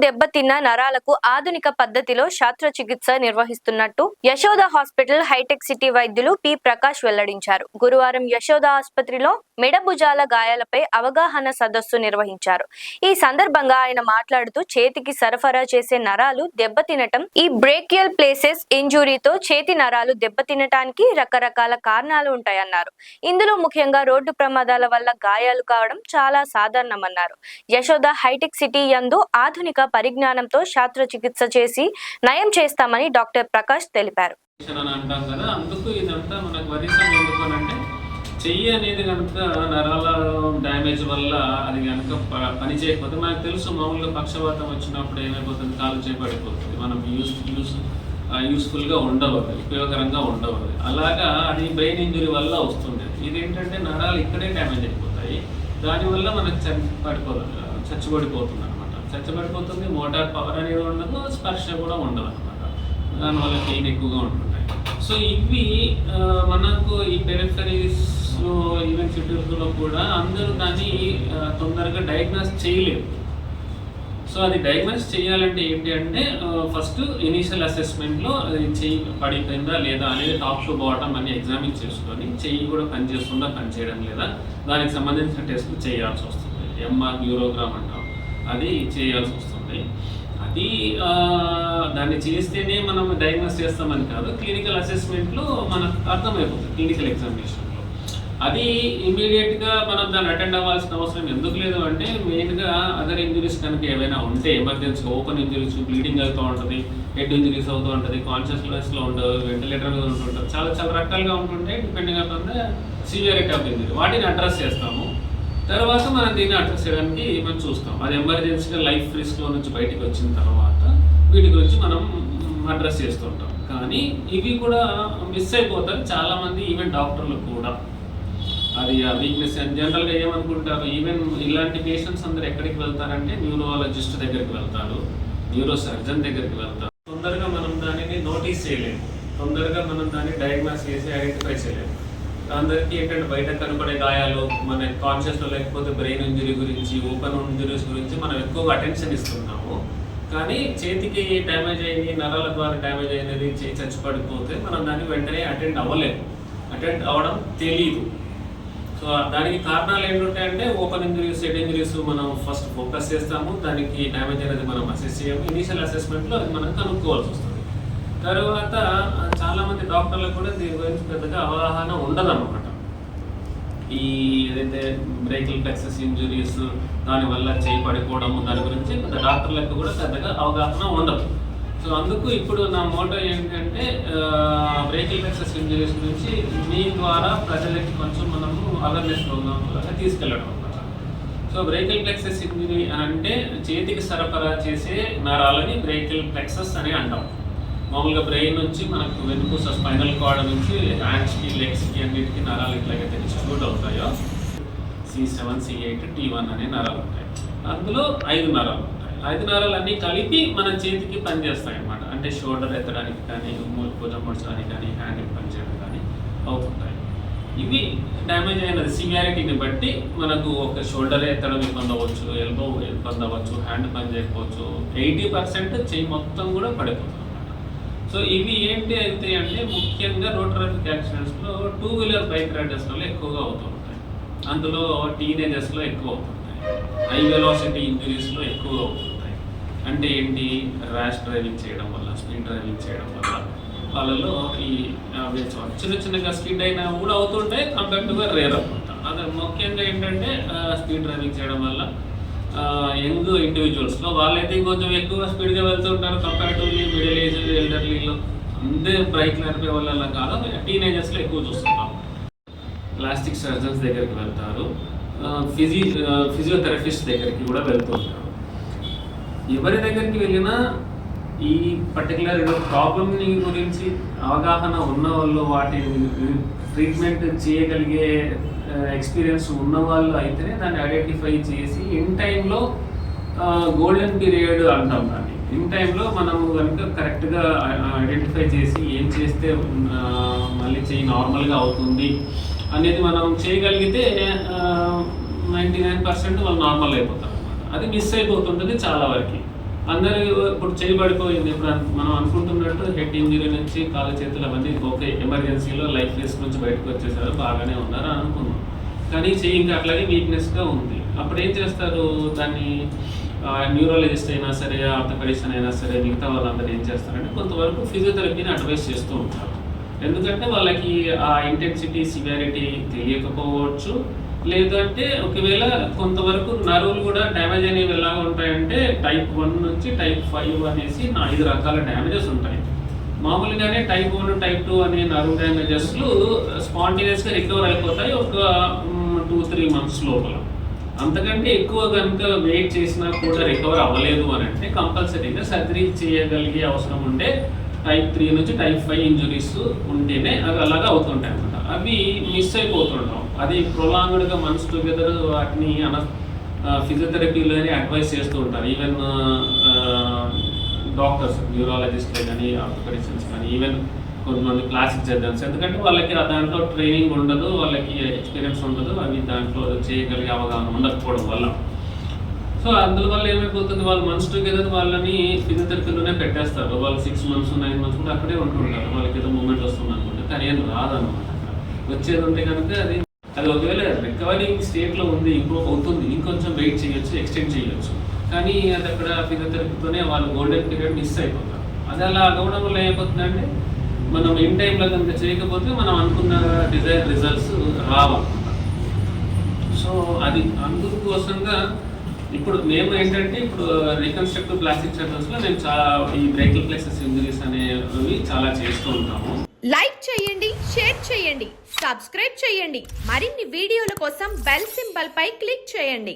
దెబ్బతిన్న నరాలకు ఆధునిక పద్ధతిలో శస్త్రచికిత్స నిర్వహిస్తున్నట్టు యశోద హాస్పిటల్ హైటెక్ సిటీ వైద్యులు పి ప్రకాష్ వెల్లడించారు. గురువారం యశోద ఆసుపత్రిలో మెడభుజాల గాయాలపై అవగాహన సదస్సు నిర్వహించారు. ఈ సందర్భంగా ఆయన మాట్లాడుతూ చేతికి సరఫరా చేసే నరాలు దెబ్బతినటం, ఈ బ్రేకియల్ ప్లేసెస్ ఇంజురీతో చేతి నరాలు దెబ్బతినటానికి రకరకాల కారణాలు ఉంటాయన్నారు. ఇందులో ముఖ్యంగా రోడ్డు ప్రమాదాల వల్ల గాయాలు కావడం చాలా సాధారణమన్నారు. యశోద హైటెక్ సిటీ యందు ఆధునిక పరిజ్ఞానంతో శస్త్రచికిత్స చేసి నయం చేస్తామని డాక్టర్ ప్రకాష్ తెలిపారు. చెయ్యి అనేది కనుక నరాల డ్యామేజ్ వల్ల అది కనుక పని చేయకపోతే మనకు తెలుసు, మామూలుగా పక్షవాతం వచ్చినప్పుడు ఏమైపోతుంది, కాలు చేపడిపోతుంది, మనం యూస్ఫుల్గా ఉండవు, ఉపయోగకరంగా ఉండవు. అలాగా అది బ్రెయిన్ ఇంజురీ వల్ల వస్తుంది. ఇదేంటంటే నరాలు ఇక్కడే డ్యామేజ్ అయిపోతాయి, దానివల్ల మనకు చచ్చిపడిపోతుంది అనమాట. చచ్చిపడిపోతుంది, మోటార్ పవర్ అనేది ఉండదు, స్పర్శ కూడా ఉండదు అనమాట. దానివల్ల పెయిన్ ఎక్కువగా ఉంటుంటాయి. సో ఇవి మనకు ఈ పెరిఫెరీస్ ఈవెన్ సిటీస్లో కూడా అందరూ దాన్ని తొందరగా డయాగ్నోస్ చేయలేరు. సో అది డయాగ్నోస్ చేయాలంటే ఏంటి అంటే ఫస్ట్ ఇనీషియల్ అసెస్మెంట్లో అది చెయ్యి పడిపోయిందా లేదా అనేది టాప్ టు బాటమ్ అని ఎగ్జామిన్ చేసుకొని చెయ్యి కూడా పనిచేస్తుందా పనిచేయడం లేదా దానికి సంబంధించిన టెస్టులు చేయాల్సి వస్తుంది. ఎంఆర్ న్యూరోగ్రామ్ అంటాం, అది చేయాల్సి వస్తుంది. అది దాన్ని చేస్తేనే మనం డయాగ్నోస్ చేస్తామని కాదు, క్లినికల్ అసెస్మెంట్లో మనకు అర్థమైపోతుంది క్లినికల్ ఎగ్జామినేషన్లో. అది ఇమీడియట్గా మనం దాన్ని అటెండ్ అవ్వాల్సిన అవసరం ఎందుకు లేదు అంటే, మెయిన్గా అదర్ ఇంజురీస్ కనుక ఏవైనా ఉంటే ఎమర్జెన్సీ ఓపెన్ ఇంజురీస్, బ్లీడింగ్ అవుతూ ఉంటుంది, హెడ్ ఇంజురీస్ అవుతూ ఉంటుంది, కాన్షియస్నెస్లో ఉండదు, వెంటిలేటర్ మీద ఉంటుంటుంది, చాలా చాలా రకాలుగా ఉంటుంటాయి depending on the severity of injury. వాటిని అడ్రస్ చేస్తాము. తర్వాత మనం దీన్ని అడ్రస్ చేయడానికి మనం చూస్తాం. అది ఎమర్జెన్సీగా లైఫ్ రిస్క్లో నుంచి బయటకు వచ్చిన తర్వాత వీటి గురించి మనం అడ్రస్ చేస్తుంటాం. కానీ ఇవి కూడా మిస్ అయిపోతారు చాలామంది, ఈవెన్ డాక్టర్లు కూడా. అది ఆ వీక్నెస్ జనరల్గా ఏమనుకుంటారు, ఈవెన్ ఇలాంటి పేషెంట్స్ అందరూ ఎక్కడికి వెళ్తారంటే న్యూరాలజిస్ట్ దగ్గరికి వెళ్తారు, న్యూరో సర్జన్ దగ్గరికి వెళ్తారు. తొందరగా మనం దానిని నోటీస్ చేయలేము, తొందరగా మనం దాన్ని డయాగ్నోస్ చేసి ఐడెంటిఫై చేయలేము. అందరికీ ఏంటంటే బయట కనపడే గాయాలు, మన కాన్షియస్లో లేకపోతే బ్రెయిన్ ఇంజరీ గురించి, ఓపెన్ ఇంజరీస్ గురించి మనం ఎక్కువగా అటెన్షన్ ఇస్తున్నాము. కానీ చేతికి డ్యామేజ్ అయ్యి నరాల ద్వారా డ్యామేజ్ అయినది, చేయి చచ్చిపడిపోతే మనం దాన్ని వెంటనే అటెండ్ అవ్వలేము, అటెండ్ అవ్వడం తెలీదు. సో దానికి కారణాలు ఏంటంటే ఓపెన్ ఇంజరీస్, హెడ్ ఇంజరీస్ మనం ఫస్ట్ ఫోకస్ చేస్తాము, దానికి డ్యామేజ్ అనేది మనం అసెస్ చేయము. ఇనీషియల్ అసెస్మెంట్లో అది మనం కనుక్కోవాల్సి వస్తుంది. తర్వాత చాలామంది డాక్టర్లకు కూడా దీని గురించి పెద్దగా అవగాహన ఉండదన్నమాట. ఈ ఏదైతే బ్రేకిల్ ప్లెక్సస్ ఇంజురీస్ దానివల్ల చేయి పడిపోవడము, దాని గురించి పెద్ద డాక్టర్లకు కూడా పెద్దగా అవగాహన ఉండదు. సో అందుకు ఇప్పుడు నా మోటో ఏంటంటే బ్రేకిల్ ప్లెక్సస్ ఇంజురీస్ గురించి మీ ద్వారా ప్రజలకి కొంచెం మనము అవేర్నెస్ ప్రోగ్రామ్ లాగా తీసుకెళ్ళడం అనమాట. సో బ్రేకిల్ ప్లెక్సస్ ఇంజురీ అంటే చేతికి సరఫరా చేసే నరాలని బ్రేకిల్ ప్లెక్సస్ అని అంటాం. మామూలుగా బ్రెయిన్ నుంచి మనకు వెన్నుపూస స్పైనల్ కార్డ్ నుంచి హ్యాండ్స్కి, లెగ్స్కి అన్నిటికీ నరాలు ఎట్లాగైతే డిస్ట్రిబ్యూట్ అవుతాయో C7, C8, T1 అనే నరాలు ఉంటాయి. అందులో 5 నరాలు ఉంటాయి. 5 నరాలు అన్నీ కలిపి మన చేతికి పనిచేస్తాయి అన్నమాట. అంటే షోల్డర్ ఎత్తడానికి కానీ, భుజం ముడచడానికి కానీ, హ్యాండ్కి పనిచేయడం కానీ అవుతుంటాయి. ఇవి డ్యామేజ్ అయినది సివియారిటీని బట్టి మనకు ఒక షోల్డర్ ఎత్తడం ఇబ్బంది అవ్వచ్చు, ఎల్బో ఇబ్బంది అవ్వచ్చు, హ్యాండ్ పని చేయకపోవచ్చు, 80% చెయ్యి మొత్తం కూడా పడిపోతుంది. సో ఇవి ఏంటి అయితే అంటే ముఖ్యంగా రోడ్ ట్రాఫిక్ యాక్సిడెంట్స్లో 2 వీలర్ బైక్ రైడర్స్లో ఎక్కువగా అవుతూ ఉంటాయి. అందులో టీనేజర్స్లో ఎక్కువ అవుతుంటాయి. హై వెలాసిటీ ఇంజురీస్లో ఎక్కువ అవుతుంటాయి. అంటే ఏంటి, ర్యాష్ డ్రైవింగ్ చేయడం వల్ల, స్పీడ్ డ్రైవింగ్ చేయడం వల్ల వాళ్ళలో ఈ చిన్న చిన్నగా స్పీడ్ అయినా కూడా అవుతుంటాయి, కంపేర్డ్గా రేర్ అనమాట. అది ముఖ్యంగా ఏంటంటే స్పీడ్ డ్రైవింగ్ చేయడం వల్ల యంగ్ ఇండివిజువల్స్లో వాళ్ళైతే కొంచెం ఎక్కువ స్పీడ్గా వెళ్తుంటారు కంపారిటివ్లీ మిడిల్ ఏజ్ ఎల్డర్లీలో. అందరూ బైక్ నడిపే వాళ్ళ కాదు, టీనేజర్స్లో ఎక్కువ చూస్తుంటాం. ప్లాస్టిక్ సర్జన్స్ దగ్గరికి వెళ్తారు, ఫిజియోథెరపిస్ట్ దగ్గరికి కూడా వెళ్తుంటారు. ఎవరి దగ్గరికి వెళ్ళినా ఈ పర్టికులర్ ప్రాబ్లమ్ని గురించి అవగాహన ఉన్న వాళ్ళు, వాటి ట్రీట్మెంట్ చేయగలిగే ఎక్స్పీరియన్స్ ఉన్నవాళ్ళు అయితేనే దాన్ని ఐడెంటిఫై చేసి ఇన్ టైంలో, గోల్డెన్ పీరియడ్ అంటాం దాన్ని, ఇన్ టైంలో మనం కనుక కరెక్ట్గా ఐడెంటిఫై చేసి ఏం చేస్తే మళ్ళీ చెయ్యి నార్మల్గా అవుతుంది అనేది మనం చేయగలిగితే 99% వాళ్ళు నార్మల్ అయిపోతారు అన్నమాట. అది మిస్ అయిపోతుంటుంది చాలా వరకు. అందరూ ఇప్పుడు చేయబడిపోయింది. ఇప్పుడు మనం అనుకుంటున్నట్టు హెడ్ ఇంజరీ నుంచి కాళ్ళ చేతులు అవన్నీ ఓకే, ఎమర్జెన్సీలో లైఫ్ రిస్క్ నుంచి బయటకు వచ్చేసారు, బాగానే ఉన్నారు అని అనుకున్నాం. కానీ చెయ్యి ఇంకా అట్లాగే వీక్నెస్గా ఉంది. అప్పుడు ఏం చేస్తారు, దాన్ని న్యూరాలజిస్ట్ అయినా సరే, ఆర్థోపెడిషన్ అయినా సరే, మిగతా వాళ్ళందరూ ఏం చేస్తారంటే కొంతవరకు ఫిజియోథెరపీని అడ్వైస్ చేస్తూ ఉంటారు. ఎందుకంటే వాళ్ళకి ఆ ఇంటెన్సిటీ సివియారిటీ తెలియకపోవచ్చు, లేదంటే ఒకవేళ కొంతవరకు నర్వులు కూడా డ్యామేజ్ అనేవి ఎలా ఉంటాయంటే టైప్ 1 నుంచి టైప్ 5 అనేసి 5 రకాల డ్యామేజెస్ ఉంటాయి. మామూలుగానే టైప్ 1 టైప్ 2 అనే నర్వ్ డ్యామేజెస్లు స్పాంటేనియస్గా రికవర్ అయిపోతాయి ఒక 2-3 months లోపల. అంతకంటే ఎక్కువ కనుక వెయిట్ చేసినా కూడా రికవర్ అవ్వలేదు అని అంటే కంపల్సరీగా సర్జరీ చేయగలిగే అవసరం ఉండే టైప్ 3 నుంచి టైప్ 5 ఇంజురీస్ ఉంటేనే అవి అలాగా అవుతుంటాయి అన్నమాట. అవి మిస్ అయిపోతుంటాం. అది ప్రొలాంగ్డ్గా మంత్స్ టుగెదర్ వాటిని ఫిజియోథెరపీలోనే అడ్వైస్ చేస్తూ ఉంటారు. ఈవెన్ డాక్టర్స్, న్యూరాలజిస్ట్లే కానీ, ఆర్థోపెడిషన్స్ కానీ, ఈవెన్ కొంతమంది క్లాసిక్ సర్జన్స్. ఎందుకంటే వాళ్ళకి దాంట్లో ట్రైనింగ్ ఉండదు, వాళ్ళకి ఎక్స్పీరియన్స్ ఉండదు, అవి దాంట్లో చేయగలిగే అవగాహన ఉండకపోవడం వల్ల. సో అందువల్ల ఏమైపోతుంది, వాళ్ళు మంత్స్ టుగెదర్ వాళ్ళని ఫిజియోథెరపీలోనే పెట్టేస్తారు. వాళ్ళు 6 months 9 months కూడా అక్కడే ఉంటుంటారు. వాళ్ళకి ఏదో మూమెంట్ వస్తుంది అనుకుంటే, కానీ ఏం రాదన్నమాట. వచ్చేది ఉంటే కనుక అది ఒకవేళ రికవరింగ్ స్టేట్లో ఉంది, ఇంప్రూవ్ అవుతుంది, ఇంకొంచెం వెయిట్ చేయొచ్చు, ఎక్స్టెండ్ చేయొచ్చు. కానీ అది అక్కడ ఫిజియోథెరపీతోనే వాళ్ళు గోల్డెన్ పీరియడ్ మిస్ అయిపోతారు. అది అలా అవ్వడం వల్ల ఏమైపోతుందంటే మనం ఇన్ టైంలో కనుక చేయకపోతే మనం అనుకున్న డిజైర్ రిజల్ట్స్ రావన్నమాట. సో అది అందుకోసంగా ఇప్పుడు మేము ఏంటంటే ఇప్పుడు రీకన్స్ట్రక్టివ్ ప్లాస్టిక్ సర్జరీస్లో మేము చాలా ఈ బ్రేకింగ్ ప్లేసెస్ ఇంజరీస్ అనేవి చాలా చేస్తూ ఉంటాము. లైక్ చేయండి, షేర్ చేయండి, సబ్స్క్రైబ్ చేయండి. మరిన్ని వీడియోల కోసం బెల్ సింబల్ పై క్లిక్ చేయండి.